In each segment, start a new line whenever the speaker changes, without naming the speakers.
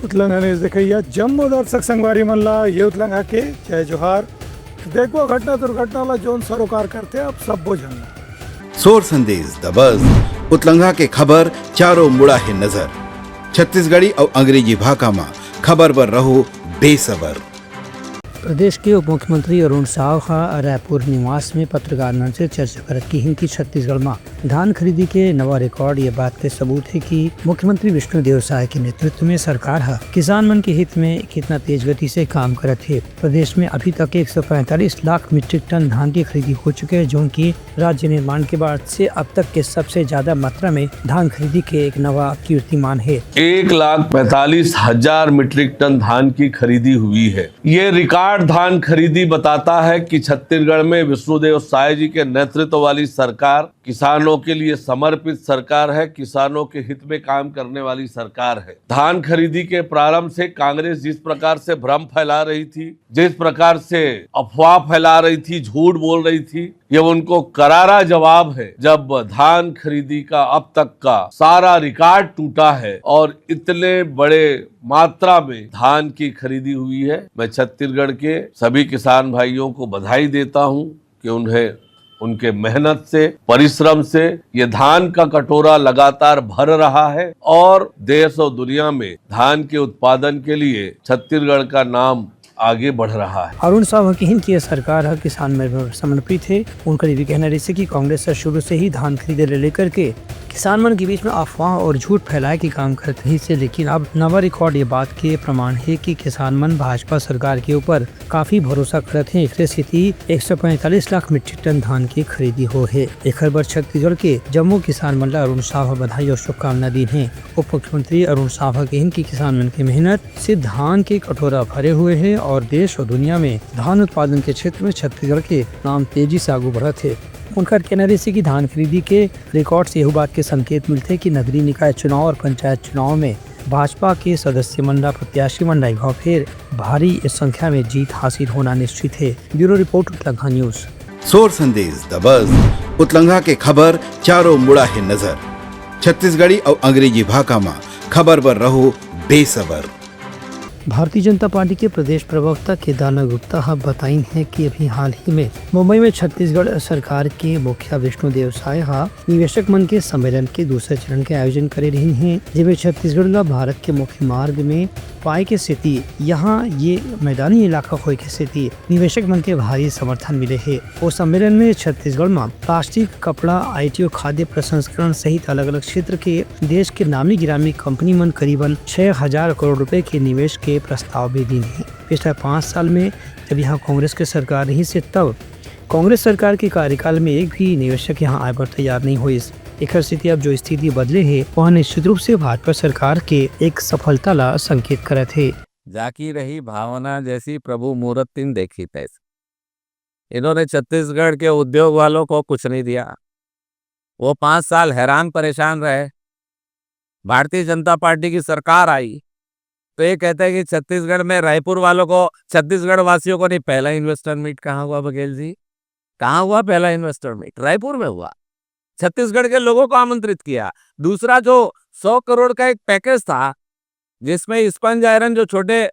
उतलंघाने देखिए जम्मू दर्शक संगवारी मल्ला ये उतलंघा के जय जोहार देखो घटना दुर्घटना ला जोन सरोकार करते अब सब बोझना
सोर संदेश द बज़ उतलंघा के खबर चारों मुड़ा है नजर छत्तीसगढ़ी और अंग्रेजी भाषा में खबर पर रहो बेसबर।
प्रदेश के उप मुख्यमंत्री अरुण साव रायपुर निवास में पत्रकारों से चर्चा करत की हिं कि छत्तीसगढ़ में धान खरीदी के नवा रिकॉर्ड ये बात के सबूत है कि मुख्यमंत्री विष्णुदेव साय के नेतृत्व में सरकार किसान मन के हित में कितना तेज गति से काम करत है। प्रदेश में अभी तक 145 लाख मीट्रिक टन धान की खरीदी हो चुके हैं, जो कि राज्य निर्माण के बाद से अब तक के सबसे ज्यादा मात्रा में धान खरीदी के एक नवा कीर्तिमान है।
1,45,000 मीट्रिक टन धान की खरीदी हुई है। ये रिकॉर्ड धान खरीदी बताता है कि छत्तीसगढ़ में विष्णुदेव साय जी के नेतृत्व वाली सरकार किसानों के लिए समर्पित सरकार है, किसानों के हित में काम करने वाली सरकार है। धान खरीदी के प्रारंभ से कांग्रेस जिस प्रकार से भ्रम फैला रही थी, जिस प्रकार से अफवाह फैला रही थी, झूठ बोल रही थी, ये उनको करारा जवाब है जब धान खरीदी का अब तक का सारा रिकॉर्ड टूटा है और इतने बड़े मात्रा में धान की खरीदी हुई है। मैं छत्तीसगढ़ के सभी किसान भाइयों को बधाई देता हूं कि उन्हें उनके मेहनत से, परिश्रम से ये धान का कटोरा लगातार भर रहा है और देश और दुनिया में धान के उत्पादन के लिए छत्तीसगढ़ का नाम आगे बढ़ रहा है।
अरुण साव की सरकार किसान में समर्पित है। उनका ये भी कहना है कि कांग्रेस शुरू से ही धान खरीदे लेकर के किसान मन के बीच में अफवाह और झूठ फैलाए के काम करते ही से, लेकिन अब नवा रिकॉर्ड ये बात के प्रमाण है कि किसान मन भाजपा सरकार के ऊपर काफी भरोसा करते हैं। एक स्थिति 145 लाख मीट्रिक टन धान की खरीदी हो है। एक बार छत्तीसगढ़ के जम्मू किसान मन ला अरुण साव बधाई और शुभकामना दी है। उप मुख्यमंत्री अरुण साव के कि किसान मन की मेहनत से धान के कटोरा भरे हुए है और देश और दुनिया में धान उत्पादन के क्षेत्र में छत्तीसगढ़ के नाम तेजी से आगे बढ़ा थे। उनका कहना है कि धान खरीदी के रिकॉर्ड से यह बात के संकेत मिलते कि नगरीय निकाय चुनाव और पंचायत चुनाव में भाजपा के सदस्य मंडल प्रत्याशी मंडल गाँव फिर भारी संख्या में जीत हासिल होना निश्चित है। ब्यूरो रिपोर्ट उतलंघा न्यूज।
सोर संदेश द बज़ उतलंघा के खबर चारों मुड़ा है नजर छत्तीसगढ़ी और अंग्रेजी भाषा में खबर पर रहो बेसबर।
भारतीय जनता पार्टी के प्रदेश प्रवक्ता केदारनाथ गुप्ता बताई है कि अभी हाल ही में मुंबई में छत्तीसगढ़ सरकार के मुखिया विष्णुदेव साय निवेशक मन के सम्मेलन के दूसरे चरण के आयोजन करे रही हैं, जिसमें छत्तीसगढ़ भारत के मुख्य मार्ग में पाए के स्थिति यहाँ ये मैदानी इलाका हो के स्थिति निवेशक मन के भारी समर्थन मिले है। वो सम्मेलन में छत्तीसगढ़ में प्लास्टिक, कपड़ा, IT और खाद्य प्रसंस्करण सहित अलग अलग क्षेत्र के देश के नामी गिरामी कंपनी मन करीबन 6,000 करोड़ रुपए के निवेश के प्रस्ताव भी दी है। पिछले 5 साल में जब यहाँ कांग्रेस की सरकार रही से तब कांग्रेस सरकार के कार्यकाल में एक भी निवेशक यहाँ आए पर तैयार नहीं हुई। एक स्थिति अब जो स्थिति बदले है वह निश्चित रूप से भाजपा सरकार के एक सफलता ला संकेत करे थे।
जाकी रही भावना जैसी प्रभु मूर्त तीन देखी तैसी। इन्होंने छत्तीसगढ़ के उद्योग वालों को कुछ नहीं दिया। वो 5 साल हैरान परेशान रहे। भारतीय जनता पार्टी की सरकार आई तो ये कहते हैं कि छत्तीसगढ़ में रायपुर वालों को, छत्तीसगढ़ वासियों को नहीं। पहला इन्वेस्टर मीट कहाँ हुआ बघेल जी? कहाँ हुआ पहला इन्वेस्टर मीट? रायपुर में हुआ। छत्तीसगढ़ के लोगों को आमंत्रित किया। दूसरा जो 100 करोड़ का एक पैकेज था जिसमें स्पंज आयरन, जो छोटे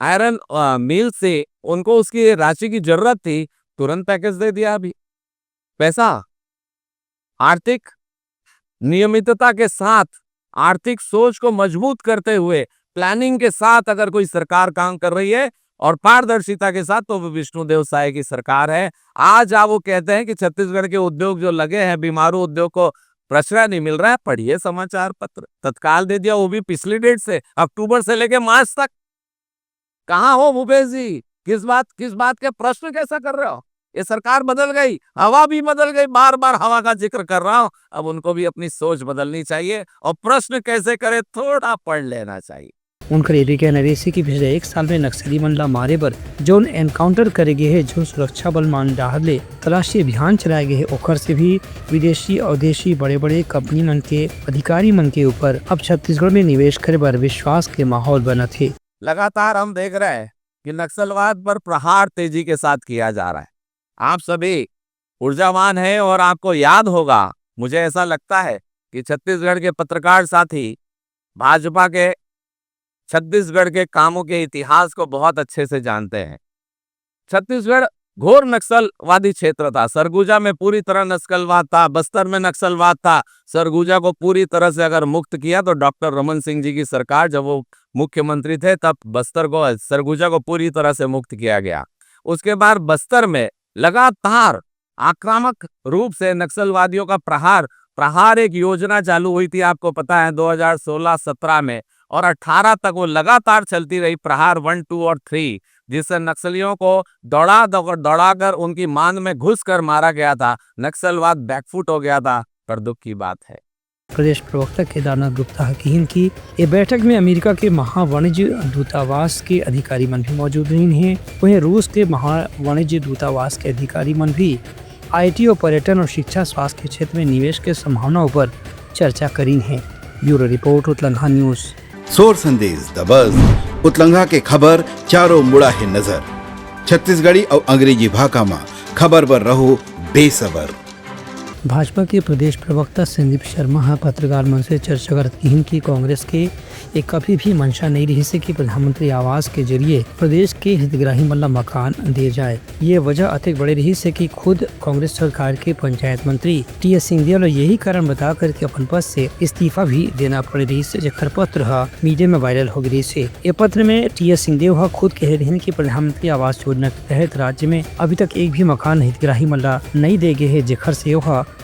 आयरन मिल से उनको उसकी राशि की जरूरत थी, तुरंत पैकेज दे दिया। अभी पैसा आर्थिक नियमितता के साथ, आर्थिक सोच को मजबूत करते हुए, प्लानिंग के साथ अगर कोई सरकार काम कर रही है और पारदर्शिता के साथ, तो वो विष्णुदेव साय की सरकार है। आज आप वो कहते हैं कि छत्तीसगढ़ के उद्योग जो लगे हैं, बीमारू उद्योग को प्रश्रय नहीं मिल रहा है। पढ़िए समाचार पत्र, तत्काल दे दिया, वो भी पिछली डेट से, अक्टूबर से लेके मार्च तक। कहाँ हो भूपेश जी? किस बात के प्रश्न कैसा कर रहे हो? ये सरकार बदल गई, हवा भी बदल गई। बार बार हवा का जिक्र कर रहा हूं। अब उनको भी अपनी सोच बदलनी चाहिए और प्रश्न कैसे करे थोड़ा पढ़ लेना चाहिए।
उनका ये भी कहना है कि पिछले 1 साल में नक्सली मन ला मारे पर जोन एनकाउंटर करे गए है, जो सुरक्षा बल मान डाले तलाशी अभियान चलाए गए है, ओकर से भी विदेशी और देशी बड़े बड़े कंपनी मन के अधिकारी मन के ऊपर अब छत्तीसगढ़ में निवेश करे पर विश्वास के माहौल बना थे।
लगातार हम देख रहे हैं कि नक्सलवाद पर प्रहार तेजी के साथ किया जा रहा है। आप सभी ऊर्जावान हैं और आपको याद होगा, मुझे ऐसा लगता है कि छत्तीसगढ़ के पत्रकार साथी भाजपा के छत्तीसगढ़ के कामों के इतिहास को बहुत अच्छे से जानते हैं। छत्तीसगढ़ घोर नक्सलवादी क्षेत्र था। सरगुजा में पूरी तरह नक्सलवाद था, बस्तर में नक्सलवाद था। सरगुजा को पूरी तरह से अगर मुक्त किया तो डॉक्टर रमन सिंह जी की सरकार जब वो मुख्यमंत्री थे तब सरगुजा को पूरी तरह से मुक्त किया गया। उसके बाद बस्तर में लगातार आक्रामक रूप से नक्सलवादियों का प्रहार एक योजना चालू हुई थी, आपको पता है 2016-17 में, और 18 तक वो लगातार चलती रही, प्रहार 1, 2 और 3, जिससे नक्सलियों को दौड़ाकर उनकी मान में घुसकर मारा गया था। नक्सलवाद बैकफुट हो गया था, पर दुख की बात है।
प्रदेश प्रवक्ता केदारनाथ गुप्ता हकीम की ये बैठक में अमेरिका के महावाणिज्य दूतावास के अधिकारी मन भी मौजूद रही हैं। वहीं रूस के महावाणिज्य दूतावास के अधिकारी मन भी IT और पर्यटन और शिक्षा स्वास्थ्य के क्षेत्र में निवेश के संभावनाओं पर चर्चा करी हैं। ब्यूरो रिपोर्ट उत्तलंघा न्यूज।
सोर संदेश द बज़ उतलंघा के खबर चारों मुड़ा है नजर। छत्तीसगढ़ी और अंग्रेजी भाषा में खबर पर रहो बेसबर।
भाजपा के प्रदेश प्रवक्ता संदीप शर्मा पत्रकार मन से चर्चा करती हैं कि कांग्रेस के एक कभी भी मंशा नहीं रही से कि प्रधानमंत्री आवास के जरिए प्रदेश के हितग्राही मन ला मकान दिए जाए। ये वजह अतिक बड़ी रही से कि खुद कांग्रेस सरकार के पंचायत मंत्री TS सिंहदेव यही कारण बता कर के अपन पद से इस्तीफा भी देना पड़े रही से, जेकर पत्र मीडिया में वायरल हो गई से। ये पत्र में TS सिंहदेव खुद कह रहे हैं कि प्रधानमंत्री आवास योजना के तहत राज्य में अभी तक एक भी मकान हितग्राही मन ला नहीं दे गए है, जेकर से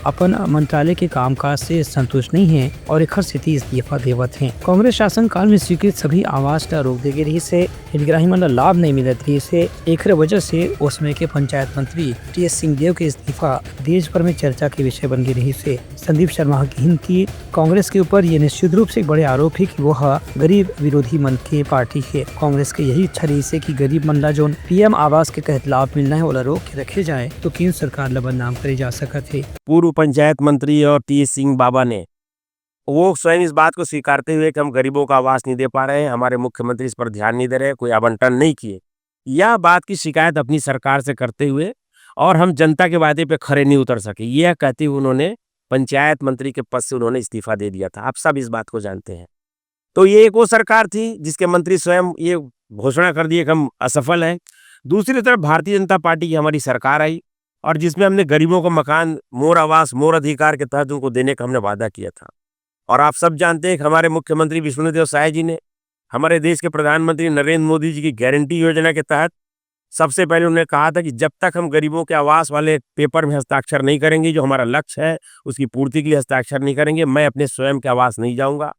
अपन मंत्रालय के कामकाज से संतुष्ट नहीं है और एक स्थिति इस्तीफा देवत है। कांग्रेस शासन काल में स्वीकृत सभी आवास का रोक दे रही से हितग्राही मन लाभ नहीं मिलत रही से। एक वजह से उसमें के पंचायत मंत्री TS सिंहदेव के इस्तीफा देश भर में चर्चा के विषय बन गई रही से। संदीप शर्मा की कांग्रेस के ऊपर ये निश्चित रूप से एक बड़े आरोप है कि वह गरीब विरोधी मन के पार्टी है। कांग्रेस की यही इच्छा रही से कि गरीब मन ला जो PM आवास के तहत लाभ मिलना है वो रोक के रखे जाए तो केंद्र सरकार ला बदनाम करे जा सकत है।
पूर्व पंचायत मंत्री और TS सिंह बाबा ने वो स्वयं इस बात को स्वीकारते हुए कि हम गरीबों का आवास नहीं दे पा रहे हैं, हमारे मुख्यमंत्री इस पर ध्यान नहीं दे रहे, कोई आवंटन नहीं किए, यह बात की शिकायत अपनी सरकार से करते हुए और हम जनता के वादे पे खरे नहीं उतर सके, यह कहते हुए उन्होंने पंचायत मंत्री के पद से उन्होंने इस्तीफा दे दिया था। आप सब इस बात को जानते हैं। तो ये एक वो सरकार थी जिसके मंत्री स्वयं ये घोषणा कर दिए कि हम असफल हैं। दूसरी तरफ भारतीय जनता पार्टी की हमारी सरकार आई और जिसमें हमने गरीबों को मकान मोर आवास मोर अधिकार के तहत उनको देने का हमने वादा किया था। और आप सब जानते हैं कि हमारे मुख्यमंत्री विष्णुदेव साय जी ने हमारे देश के प्रधानमंत्री नरेंद्र मोदी जी की गारंटी योजना के तहत सबसे पहले उन्होंने कहा था कि जब तक हम गरीबों के आवास वाले पेपर में हस्ताक्षर नहीं करेंगे, जो हमारा लक्ष्य है उसकी पूर्ति के लिए हस्ताक्षर नहीं करेंगे, मैं अपने स्वयं के आवास नहीं जाऊंगा।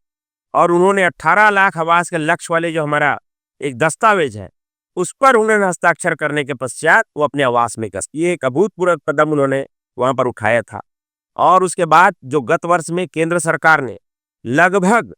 और उन्होंने 18 लाख आवास के लक्ष्य वाले जो हमारा एक दस्तावेज है उस पर उन्होंने हस्ताक्षर करने के पश्चात वो अपने आवास में गए। ये एक अभूतपूर्व कदम उन्होंने वहां पर उठाया था। और उसके बाद जो गत वर्ष में केंद्र सरकार ने लगभग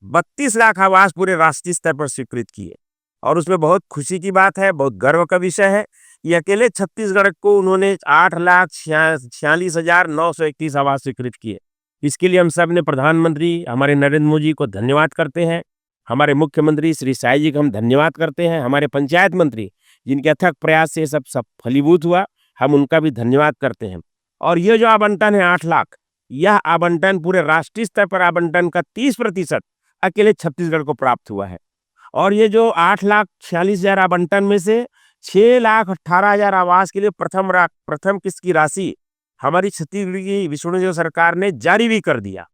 32 लाख आवास पूरे राष्ट्रीय स्तर पर स्वीकृत किए और उसमें बहुत खुशी की बात है, बहुत गर्व का विषय है। ये अकेले छत्तीसगढ़ को उन्होंने 8,46,931 आवास स्वीकृत किए। इसके लिए हम सब ने प्रधानमंत्री हमारे नरेंद्र मोदी को धन्यवाद करते हैं, हमारे मुख्यमंत्री श्री साय जी को हम धन्यवाद करते हैं, हमारे पंचायत मंत्री जिनके अथक प्रयास से सब फलीभूत हुआ, हम उनका भी धन्यवाद करते हैं। और ये जो आवंटन है 8 लाख, यह आवंटन पूरे राष्ट्रीय स्तर पर आवंटन का 30% अकेले छत्तीसगढ़ को प्राप्त हुआ है। और ये जो 8,46,000 आवंटन में से 6,18,000 आवास के लिए प्रथम किस्त की राशि हमारी छत्तीसगढ़ की विष्णुदेव सरकार ने जारी भी कर दिया।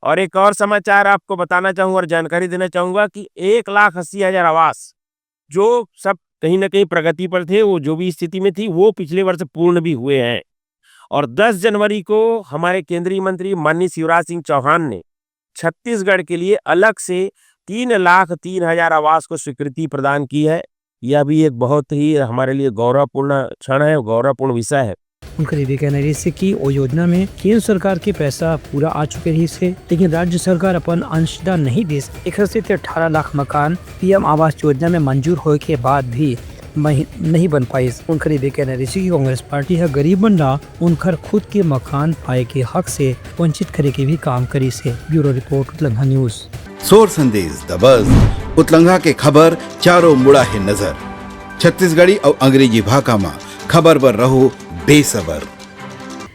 और एक और समाचार आपको बताना चाहूँगा और जानकारी देना चाहूँगा कि 1,80,000 आवास जो सब कहीं ना कहीं प्रगति पर थे, वो जो भी स्थिति में थी, वो पिछले वर्ष पूर्ण भी हुए हैं। और 10 जनवरी को हमारे केंद्रीय मंत्री माननीय शिवराज सिंह चौहान ने छत्तीसगढ़ के लिए अलग से 3,03,000 आवास को स्वीकृति प्रदान की है। यह भी एक बहुत ही हमारे लिए गौरवपूर्ण क्षण है, गौरवपूर्ण विषय है।
उनका ये कहना है कि वो योजना में केंद्र सरकार के पैसा पूरा आ चुके रही से, लेकिन राज्य सरकार अपन अंशदान नहीं दे। एक 18 लाख मकान PM आवास योजना में मंजूर होने के बाद भी नहीं बन पाई। उनका ये कहना है कि कांग्रेस पार्टी है गरीब बंदा उनकर खुद के मकान पाए के हक से वंचित करे के भी काम करी से। ब्यूरो रिपोर्ट उत्तलंघा न्यूज।
सोर संदेश द बज़ उतलंघा के खबर चारों मुड़ा है नजर। छत्तीसगढ़ी और अंग्रेजी भाषा में खबर पर रहो बेसबर।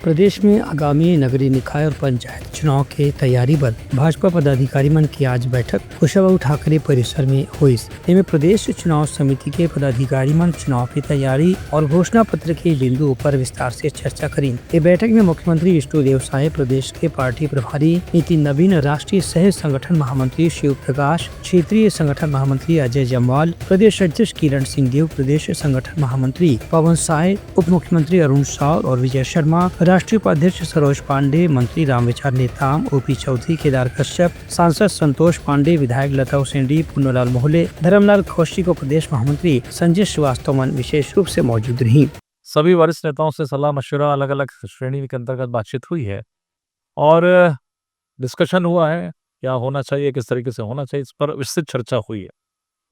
प्रदेश में आगामी नगरीय निकाय और पंचायत चुनाव के तैयारी पर भाजपा पदाधिकारी मन की आज बैठक कुशाभाऊ ठाकरे परिसर में हुई। इनमें प्रदेश चुनाव समिति के पदाधिकारी मन चुनाव की तैयारी और घोषणा पत्र के बिंदुओं पर विस्तार से चर्चा करी। इस बैठक में मुख्यमंत्री विष्णुदेव साय, प्रदेश के पार्टी प्रभारी नितिन नवीन, राष्ट्रीय सह संगठन महामंत्री शिव प्रकाश, क्षेत्रीय संगठन महामंत्री अजय जम्वाल, प्रदेश अध्यक्ष किरण सिंह देव, प्रदेश संगठन महामंत्री पवन साय, उप मुख्यमंत्री अरुण साव और विजय शर्मा, राष्ट्रीय उपाध्यक्ष सरोज पांडे, मंत्री रामविचार नेताम, ओपी चौधरी, केदार कश्यप, सांसद संतोष पांडे, विधायक लता उसेंडी, पुन्नलाल मोहले, धर्मलाल कौशिक और प्रदेश महामंत्री संजय श्रीवास्तव मन विशेष रूप से मौजूद रही।
सभी वरिष्ठ नेताओं से सलाह मशवरा अलग अलग श्रेणी के अंतर्गत बातचीत हुई है और डिस्कशन हुआ है क्या होना चाहिए, किस तरीके से होना चाहिए, इस पर विस्तृत चर्चा हुई है।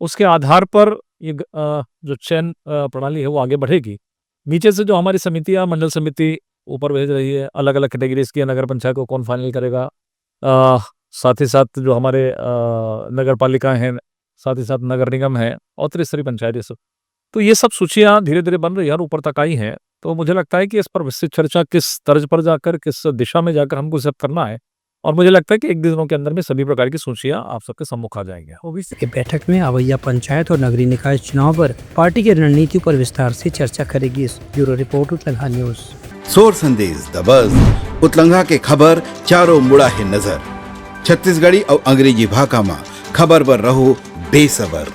उसके आधार पर ये जो चयन प्रणाली है वो आगे बढ़ेगी। नीचे से जो हमारी समितियाँ, मंडल समिति ऊपर भेज रही है, अलग अलग कैटेगरीज की नगर पंचायत को कौन फाइनल करेगा, साथ ही साथ जो हमारे नगर पालिकाएँ हैं, साथ ही साथ नगर निगम है और त्रिस्तरीय पंचायत, सब तो ये सब सूचियाँ धीरे धीरे बन रही है और ऊपर तक आई हैं। तो मुझे लगता है कि इस पर विस्तृत चर्चा किस तर्ज पर जाकर, किस दिशा में जाकर हमको सब करना है और मुझे लगता है कि एक दिनों के अंदर में सभी प्रकार की सूचियां आप सबके सम्मुख आ जाएंगे।
बैठक में अवैया पंचायत और नगरीय निकाय चुनाव पर पार्टी की रणनीति पर विस्तार से चर्चा करेगी। ब्यूरो रिपोर्ट, उत्तलंघा न्यूज।
सोर संदेश द बज़ उतलंघा के खबर चारों मुड़ा है नजर। छत्तीसगढ़ी और अंग्रेजी भाषा में खबर पर रहो बेसबर।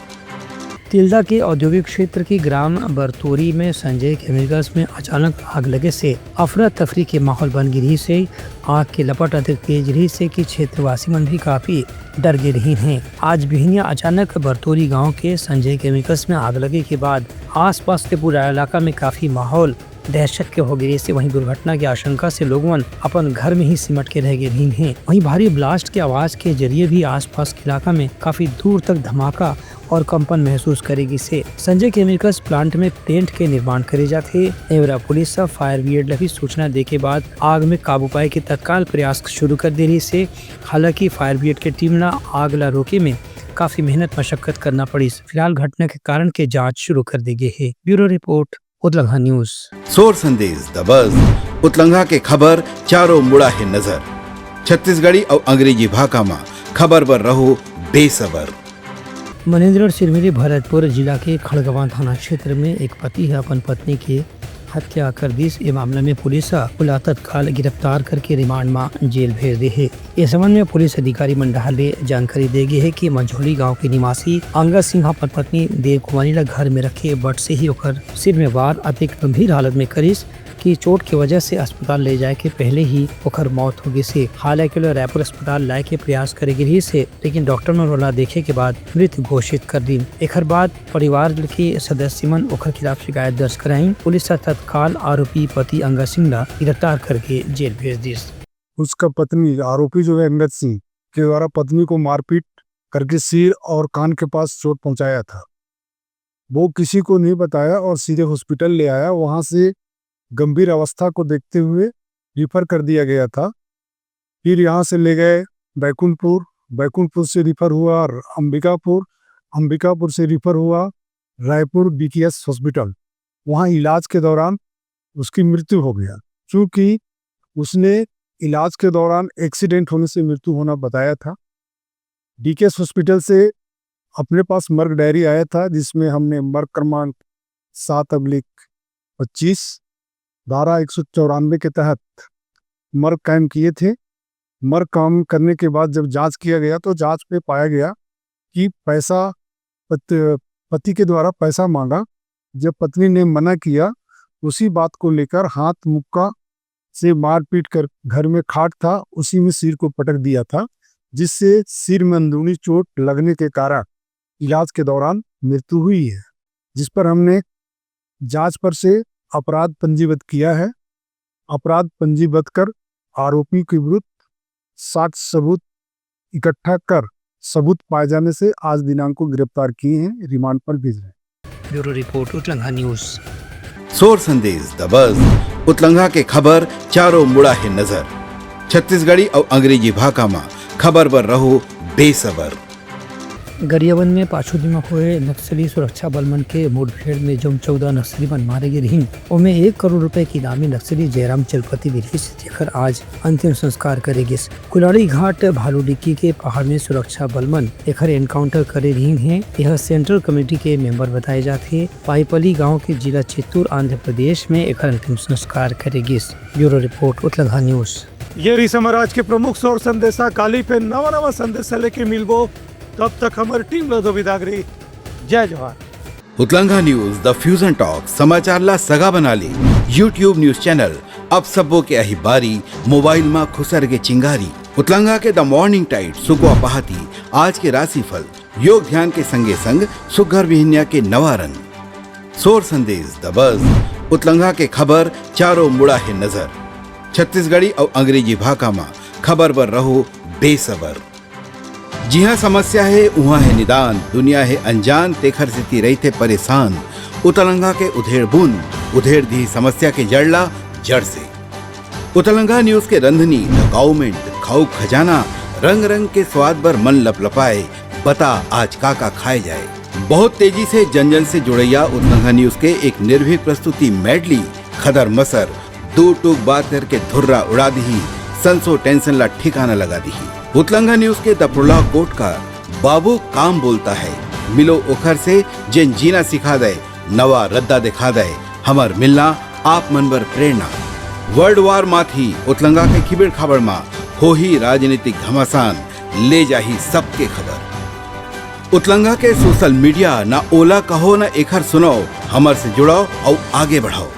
तिल्दा के औद्योगिक क्षेत्र की ग्राम बरतोरी में संजय केमिकल्स में अचानक आग लगे से अफरा तफरी के माहौल बन गिरी से आग की लपट अधिक तेज रही से कि क्षेत्रवासी मन भी काफी डर गए रही हैं। आज बिहनिया अचानक बरतोरी गांव के संजय केमिकल्स में आग लगे के बाद आसपास के पूरा इलाका में काफी माहौल दहशत के हो गए से वहीं दुर्घटना की आशंका से लोगों अपन घर में ही सिमट के रह गए हैं। वहीं भारी ब्लास्ट की आवाज के जरिए भी आसपास के इलाका में काफी दूर तक धमाका और कंपन महसूस करेगी से संजय केमिकल्स प्लांट में पेंट के निर्माण करे जाते। एवरा पुलिस फायर ब्रिगेड लगी सूचना दे के बाद आग में काबू पाए के तत्काल प्रयास शुरू कर दे रही से हालांकि फायर ब्रिगेड की टीम ने आग ला रोके में काफी मेहनत मशक्कत करना पड़ी। फिलहाल घटना के कारण के जाँच शुरू कर दी गई है। ब्यूरो रिपोर्ट, उत्तलंघा न्यूज।
सोर संदेश द बज़ उतलंघा के खबर चारों मुड़ा है नजर। छत्तीसगढ़ी और अंग्रेजी भाषा में खबर पर रहो बेसबर।
मनेन्द्र सिरमिली भरतपुर जिला के खड़गवां थाना क्षेत्र में एक पति है अपन पत्नी की हत्या कर दी। इस मामले में पुलिस को तत्काल गिरफ्तार करके रिमांड में जेल भेज दी है। इस संबंध में पुलिस अधिकारी मंडाले जानकारी दे गई है कि मंझोली गांव के निवासी अंगद सिंह अपन पत्नी देव कुमारी ला घर में रखे बट से ही ओकर सिर में वार अति गंभीर हालत में करीस की चोट की वजह से अस्पताल ले जाए के पहले ही ओकर मौत हो गई से। हालांकि रायपुर अस्पताल लाए के प्रयास करेगी रही से लेकिन डॉक्टर ने रोला देखे के बाद मृत घोषित कर दी। एक बाद परिवार के सदस्य मन ओकर खिलाफ शिकायत दर्ज कराई। पुलिस तत्काल आरोपी पति अंगद सिंह ला गिरफ्तार करके जेल भेज दी।
उसका पत्नी आरोपी जो है अंगद सिंह के द्वारा पत्नी को मारपीट करके सिर और कान के पास चोट पहुंचाया था। वो किसी को नहीं बताया और सीधे हॉस्पिटल ले आया। वहां से गंभीर अवस्था को देखते हुए रिफर कर दिया गया था। फिर यहाँ से ले गए बैकुंठपुर, बैकुंठपुर से रिफर हुआ अंबिकापुर, अंबिकापुर से रिफर हुआ रायपुर BKS हॉस्पिटल। वहाँ इलाज के दौरान उसकी मृत्यु हो गया। चूँकि उसने इलाज के दौरान एक्सीडेंट होने से मृत्यु होना बताया था। DKS हॉस्पिटल से अपने पास मर्ग डायरी आया था जिसमें हमने मर्ग क्रमांक 7/25 धारा 194 के तहत मर्ग कायम किए थे। मर्ग काम करने के बाद जब जांच किया गया तो जांच में पाया गया कि पैसा पति के द्वारा पैसा मांगा। जब पत्नी ने मना किया उसी बात को लेकर हाथ मुक्का से मारपीट कर घर में खाट था उसी में सिर को पटक दिया था, जिससे सिर में अंदरूनी चोट लगने के कारण इलाज के दौरान मृत्यु हुई है। जिस पर हमने जांच पर से अपराध पंजीबद्ध किया है। अपराध पंजीबद्ध कर आरोपी के विरुद्ध साक्ष्य सबूत इकट्ठा कर सबूत पाए जाने से आज दिनांक को गिरफ्तार किए हैं, रिमांड पर भेज रहे हैं।
ब्यूरो रिपोर्ट, उत्तलंघा न्यूज।
सोर संदेश द बज़ उतलंघा के खबर चारों मुड़ा है नजर। छत्तीसगढ़ी और अंग्रेजी भाषा में खबर पर रहो बेसबर।
गरियाबंद में पाछुदी में हुए नक्सली सुरक्षा बलमन के मुठभेड़ में जो 14 नक्सली बन मारे गए रही उनमें 1 करोड़ रुपए की इनामी नक्सली जयराम चलपति विधि से देकर आज अंतिम संस्कार करेगी। कुलाड़ी घाट भालूडिक्की के पहाड़ में सुरक्षा बलमन एक एनकाउंटर करे रही हैं। यह सेंट्रल कमेटी के मेंबर बताए जाते हैं। पाईपली गाँव के जिला चित्तूर आंध्र प्रदेश में एक अंतिम संस्कार करेगी। ब्यूरो रिपोर्ट उत्तलंघा न्यूज।
ये रही समाज के प्रमुख सोर संदेशा काली पे नवा संदेशा लेके मिलबो। तब तक हमारी टीम लदो विदागरी। जय जवाहर।
उत्तलंघा न्यूज द फ्यूजन टॉक समाचार ला सगा बना ली। यूट्यूब न्यूज चैनल अब सबो के अही बारी मोबाइल में खुसर के चिंगारी। उत्तलंघा के द मॉर्निंग टाइट सुगवा पहाती आज के राशिफल योग ध्यान के संगे संग सुघर विहिन्या के नवा रंग सोर संदेश द बज उत्तलंघा के खबर चारों मुड़ा है नजर। छत्तीसगढ़ी और अंग्रेजी भाषा में खबर पर रहो बेसबर। जी हाँ, समस्या है वहाँ है निदान। दुनिया है अनजान तेखर से रही थे परेशान। उत्तलंघा के उधेड़ बुन उधेड़ दी समस्या के जड़ला जड़ से। उत्तलंघा न्यूज के रंधनी द गवर्नमेंट खाऊ खजाना रंग रंग के स्वाद पर मन लपलपाए। बता आज का खाए जाए। बहुत तेजी से जन जन से जुड़ैया उत्तलंघा न्यूज के एक निर्भीक प्रस्तुति मेडली खदर मसर दो टूक बात करके धुर्रा उड़ा दी। संसो टेंशन ला ठिकाना लगा दी। उत्तलंघा न्यूज के द प्रोलॉग कोट का बाबू काम बोलता है। मिलो ओखर से जिन जीना सिखा दे नवा रद्दा दिखा दे हमार मिलना आप मन बर प्रेरणा। वर्ल्ड वार माथी उत्तलंघा के खिबड़ खबर मा हो ही राजनीतिक घमासान ले जाही सबके खबर। उत्तलंघा के सोशल मीडिया ना ओला कहो ना एखर सुनाओ हमर से जुड़ाओ और आगे बढ़ाओ।